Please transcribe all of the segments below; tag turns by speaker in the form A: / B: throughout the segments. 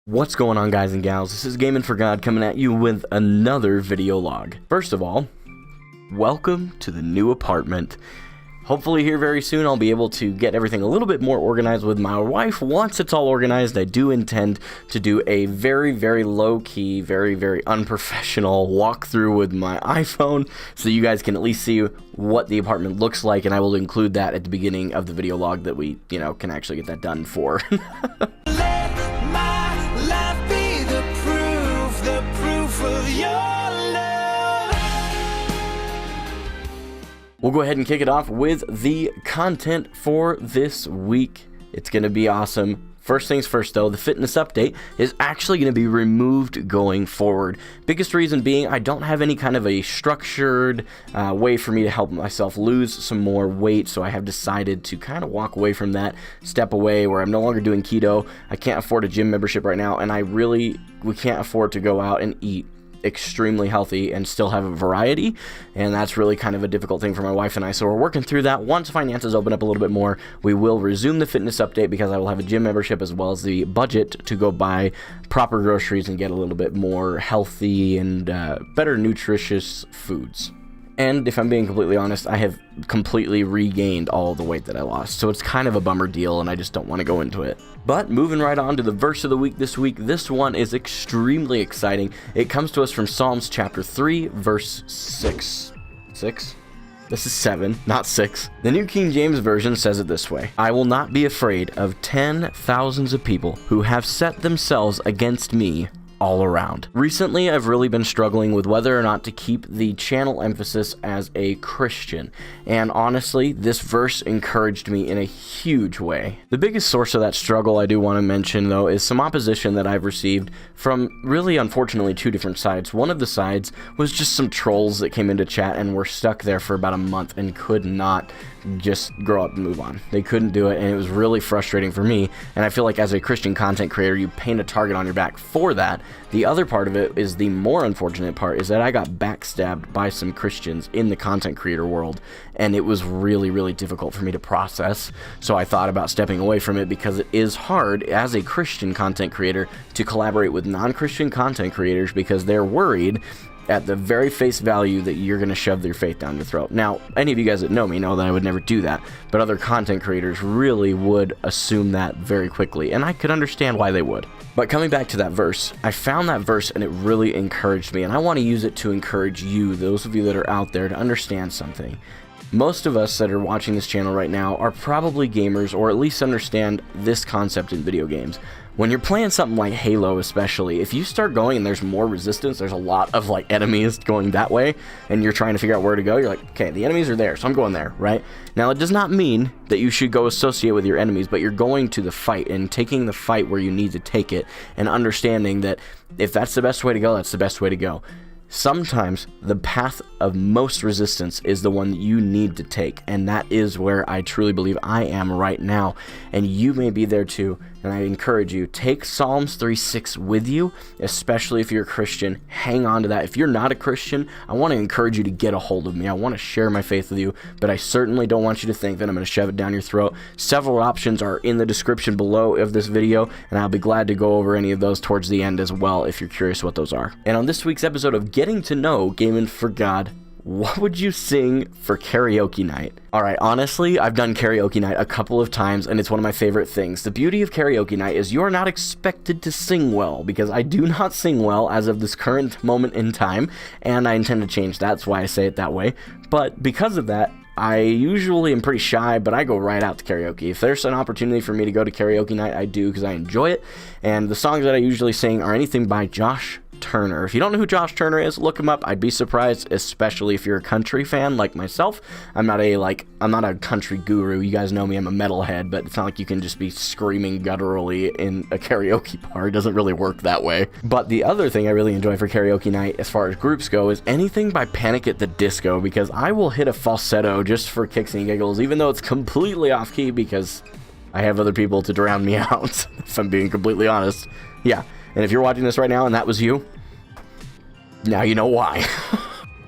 A: What's going on, guys and gals? This is Gaming for God coming at you with another video log. First of all, welcome to the new apartment. Hopefully here very soon I'll be able to get everything a little bit more organized with my wife. Once it's all organized, I do intend to do a very low-key, very unprofessional walkthrough with my iPhone so you guys can at least see what the apartment looks like, and I will include that at the beginning of the video log that we, can actually get that done for. We'll go ahead and kick it off with the content for this week. It's going to be awesome. First things first, though, the fitness update is actually going to be removed going forward. Biggest reason being I don't have any kind of a structured way for me to help myself lose some more weight, so I have decided to kind of walk away from that, step away where I'm no longer doing keto. I can't afford a gym membership right now, and we can't afford to go out and eat extremely healthy and still have a variety, and that's really kind of a difficult thing for my wife and I, so we're working through that. Once finances open up a little bit more, we will resume the fitness update because I will have a gym membership as well as the budget to go buy proper groceries and get a little bit more healthy and better nutritious foods. And if I'm being completely honest, I have completely regained all the weight that I lost. So it's kind of a bummer deal, and I just don't want to go into it. But moving right on to the verse of the week this week, this one is extremely exciting. It comes to us from Psalms chapter 3, verse 6. 6? This is 7, not 6. The New King James Version says it this way: I will not be afraid of 10,000s of people who have set themselves against me all around. Recently, I've really been struggling with whether or not to keep the channel emphasis as a Christian, and honestly, this verse encouraged me in a huge way. The biggest source of that struggle I do want to mention, though, is some opposition that I've received from really, unfortunately, two different sides. One of the sides was just some trolls that came into chat and were stuck there for about a month and could not just grow up and move on. They couldn't do it, and it was really frustrating for me, and I feel like as a Christian content creator, you paint a target on your back for that. The other part of it is the more unfortunate part, is that I got backstabbed by some Christians in the content creator world, and it was really difficult for me to process. So I thought about stepping away from it because it is hard as a Christian content creator to collaborate with non-Christian content creators because they're worried at the very face value that you're going to shove your faith down your throat. Now, any of you guys that know me know that I would never do that, but other content creators really would assume that very quickly, and I could understand why they would. But coming back to that verse, I found that verse and it really encouraged me, and I want to use it to encourage you, those of you that are out there, to understand something. Most of us that are watching this channel right now are probably gamers, or at least understand this concept in video games. When you're playing something like Halo especially, if you start going and there's more resistance, there's a lot of enemies going that way, and you're trying to figure out where to go, you're like, okay, the enemies are there, so I'm going there, right? Now, it does not mean that you should go associate with your enemies, but you're going to the fight and taking the fight where you need to take it, and understanding that if that's the best way to go, that's the best way to go. Sometimes the path of most resistance is the one that you need to take, and that is where I truly believe I am right now, and you may be there too. And I encourage you, take Psalms 3:6 with you, especially if you're a Christian. Hang on to that. If you're not a Christian, I want to encourage you to get a hold of me. I want to share my faith with you, but I certainly don't want you to think that I'm going to shove it down your throat. Several options are in the description below of this video, and I'll be glad to go over any of those towards the end as well if you're curious what those are. And on this week's episode of Getting to Know Gaming for God, what would you sing for karaoke night? Alright, honestly, I've done karaoke night a couple of times, and it's one of my favorite things. The beauty of karaoke night is you are not expected to sing well, because I do not sing well as of this current moment in time, and I intend to change that. That's why I say it that way. But because of that, I usually am pretty shy, but I go right out to karaoke. If there's an opportunity for me to go to karaoke night, I do, because I enjoy it. And the songs that I usually sing are anything by Josh Turner. If you don't know who Josh Turner is, look him up. I'd be surprised, especially if you're a country fan like myself. I'm not a country guru. You guys know me, I'm a metalhead, but it's not like you can just be screaming gutturally in a karaoke bar. It doesn't really work that way. But the other thing I really enjoy for karaoke night, as far as groups go, is anything by Panic at the Disco, because I will hit a falsetto just for kicks and giggles, even though it's completely off key, because I have other people to drown me out, if I'm being completely honest. Yeah. And if you're watching this right now and that was you, now you know why.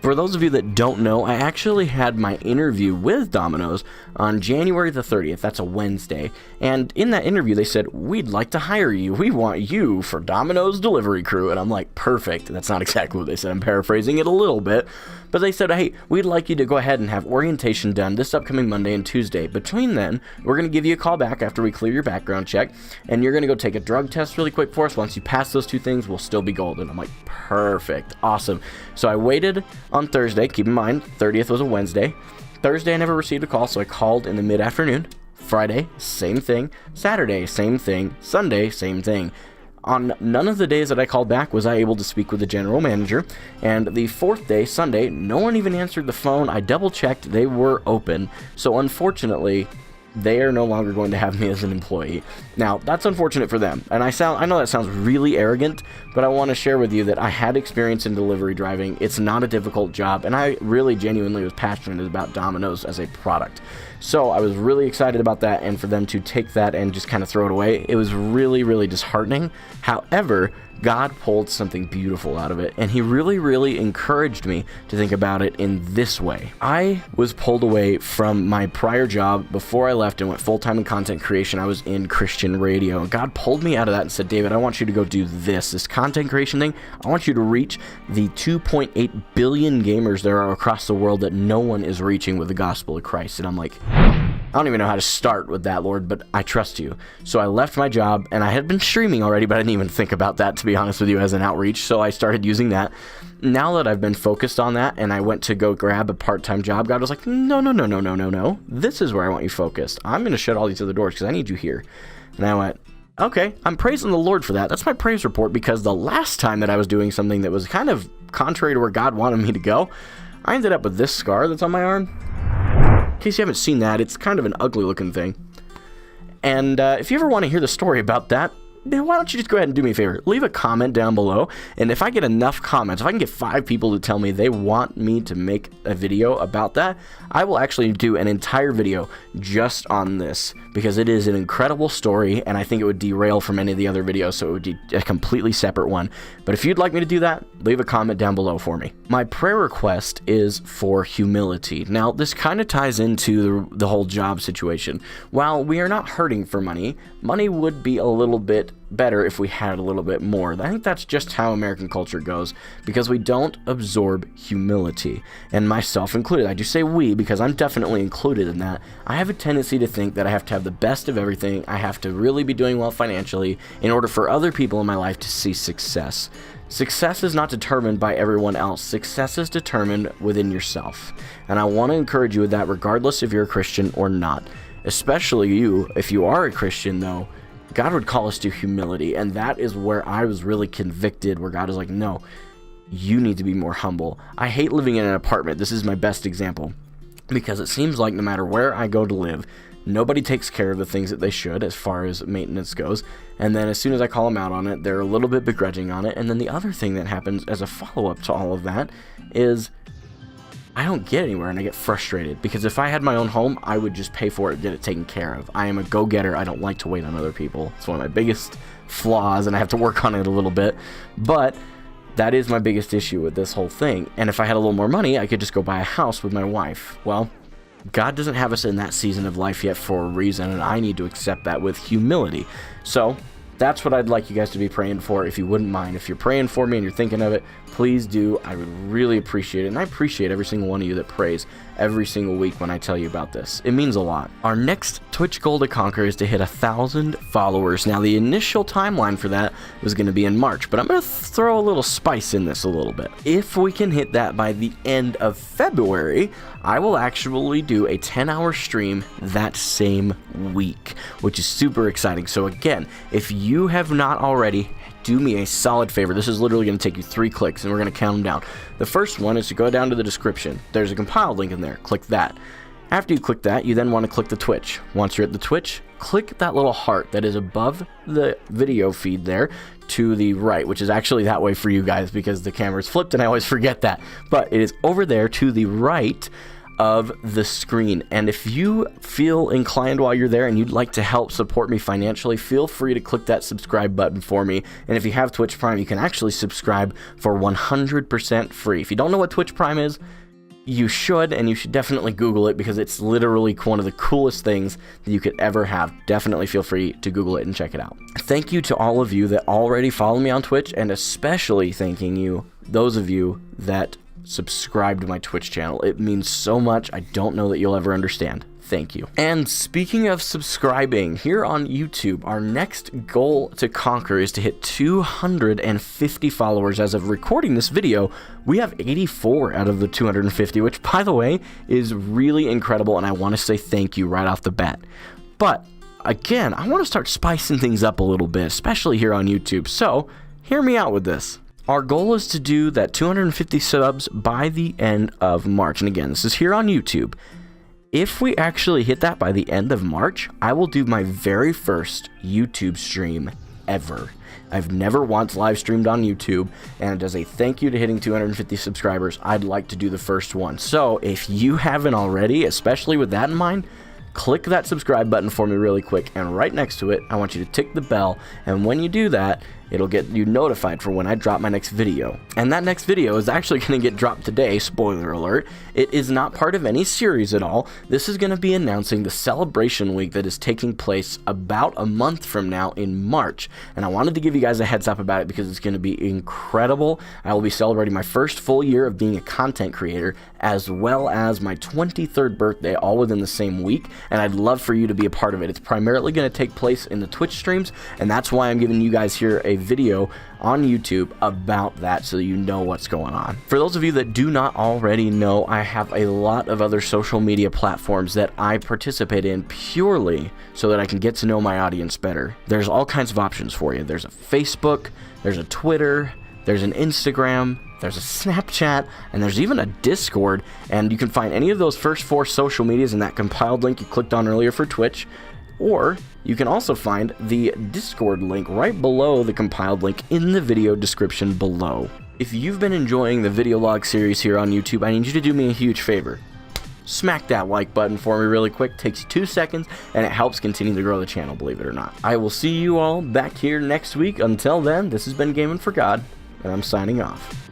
A: For those of you that don't know, I actually had my interview with Domino's on January the 30th. That's a Wednesday. And in that interview, they said, we'd like to hire you. We want you for Domino's delivery crew. And I'm like, perfect. That's not exactly what they said. I'm paraphrasing it a little bit. But they said, hey, we'd like you to go ahead and have orientation done this upcoming Monday and Tuesday. Between then, we're going to give you a call back after we clear your background check. And you're going to go take a drug test really quick for us. Once you pass those two things, we'll still be golden. I'm like, perfect. Awesome. So I waited on Thursday. Keep in mind, 30th was a Wednesday. Thursday, I never received a call, so I called in the mid-afternoon. Friday, same thing. Saturday, same thing. Sunday, same thing. On none of the days that I called back was I able to speak with the general manager. And the fourth day, Sunday, no one even answered the phone. I double-checked. They were open. So unfortunately, they are no longer going to have me as an employee. Now, that's unfortunate for them. And I know that sounds really arrogant, but I want to share with you that I had experience in delivery driving. It's not a difficult job, and I really genuinely was passionate about Domino's as a product. So I was really excited about that, and for them to take that and just kind of throw it away, it was really, really disheartening. However, God pulled something beautiful out of it, and he really, really encouraged me to think about it in this way. I was pulled away from my prior job before I left and went full-time in content creation. I was in Christian radio, and God pulled me out of that and said, David, I want you to go do this content creation thing. I want you to reach the 2.8 billion gamers there are across the world that no one is reaching with the gospel of Christ. And I'm like, I don't even know how to start with that, Lord, but I trust you. So I left my job, and I had been streaming already, but I didn't even think about that, to be honest with you, as an outreach. So I started using that. Now that I've been focused on that, and I went to go grab a part-time job, God was like, no. This is where I want you focused. I'm going to shut all these other doors because I need you here. And I went, okay, I'm praising the Lord for that. That's my praise report, because the last time that I was doing something that was kind of contrary to where God wanted me to go, I ended up with this scar that's on my arm. In case you haven't seen that, it's kind of an ugly looking thing. And if you ever want to hear the story about that, then why don't you just go ahead and do me a favor? Leave a comment down below, and if I get enough comments, if I can get 5 people to tell me they want me to make a video about that, I will actually do an entire video just on this, because it is an incredible story, and I think it would derail from any of the other videos, so it would be a completely separate one. But if you'd like me to do that, leave a comment down below for me. My prayer request is for humility. Now, this kind of ties into the whole job situation. While we are not hurting for money, money would be a little bit better if we had a little bit more. I think that's just how American culture goes, because we don't absorb humility, and myself included. I do say we because I'm definitely included in that. I have a tendency to think that I have to have the best of everything. I have to really be doing well financially in order for other people in my life to see success. Success is not determined by everyone else. Success is determined within yourself, and I want to encourage you with that, regardless if you're a Christian or not. Especially you, if you are a Christian, though, God would call us to humility, and that is where I was really convicted, where God is like, no, you need to be more humble. I hate living in an apartment. This is my best example, because it seems like no matter where I go to live, nobody takes care of the things that they should as far as maintenance goes, and then as soon as I call them out on it, they're a little bit begrudging on it. And then the other thing that happens as a follow-up to all of that is I don't get anywhere, and I get frustrated, because if I had my own home, I would just pay for it and get it taken care of. I am a go-getter. I don't like to wait on other people. It's one of my biggest flaws, and I have to work on it a little bit, but that is my biggest issue with this whole thing. And if I had a little more money, I could just go buy a house with my wife. Well, God doesn't have us in that season of life yet for a reason, and I need to accept that with humility. So that's what I'd like you guys to be praying for, if you wouldn't mind. If you're praying for me and you're thinking of it, please do. I would really appreciate it, and I appreciate every single one of you that prays every single week when I tell you about this. It means a lot. Our next Twitch goal to conquer is to hit 1,000 followers. Now, the initial timeline for that was going to be in March, but I'm going to throw a little spice in this a little bit. If we can hit that by the end of February, I will actually do a 10-hour stream that same week, which is super exciting. So again, if you have not already, do me a solid favor. This is literally going to take you 3 clicks, and we're going to count them down. The first one is to go down to the description. There's a compiled link in there. Click that. After you click that, you then want to click the Twitch. Once you're at the Twitch, click that little heart that is above the video feed there to the right, which is actually that way for you guys because the camera's flipped and I always forget that. But it is over there to the right of the screen. And if you feel inclined while you're there and you'd like to help support me financially, feel free to click that subscribe button for me. And if you have Twitch Prime, you can actually subscribe for 100% free. If you don't know what Twitch Prime is, you should, and you should definitely Google it, because it's literally one of the coolest things that you could ever have. Definitely feel free to Google it and check it out. Thank you to all of you that already follow me on Twitch, and especially thanking you, those of you that subscribe to my Twitch channel. It means so much. I don't know that you'll ever understand. Thank you. And speaking of subscribing, here on YouTube, our next goal to conquer is to hit 250 followers. As of recording this video, we have 84 out of the 250, which, by the way, is really incredible, and I want to say thank you right off the bat. But again, I want to start spicing things up a little bit, especially here on YouTube, so hear me out with this. Our goal is to do that 250 subs by the end of March, and again, this is here on YouTube. If we actually hit that by the end of March, I will do my very first YouTube stream ever. I've never once live streamed on YouTube, and as a thank you to hitting 250 subscribers, I'd like to do the first one. So if you haven't already, especially with that in mind, click that subscribe button for me really quick, and right next to it, I want you to tick the bell, and when you do that, it'll get you notified for when I drop my next video. And that next video is actually going to get dropped today, spoiler alert. It is not part of any series at all. This is going to be announcing the celebration week that is taking place about a month from now in March. And I wanted to give you guys a heads up about it because it's going to be incredible. I will be celebrating my first full year of being a content creator, as well as my 23rd birthday, all within the same week. And I'd love for you to be a part of it. It's primarily going to take place in the Twitch streams, and that's why I'm giving you guys here a video on YouTube about that, so you know what's going on. For those of you that do not already know, I have a lot of other social media platforms that I participate in purely so that I can get to know my audience better. There's all kinds of options for you. There's a Facebook, there's a Twitter, there's an Instagram, there's a Snapchat, and there's even a Discord, and you can find any of those first 4 social medias in that compiled link you clicked on earlier for Twitch. Or you can also find the Discord link right below the compiled link in the video description below. If you've been enjoying the video log series here on YouTube, I need you to do me a huge favor. Smack that like button for me really quick. Takes 2 seconds, and it helps continue to grow the channel, believe it or not. I will see you all back here next week. Until then, this has been Gaming for God, and I'm signing off.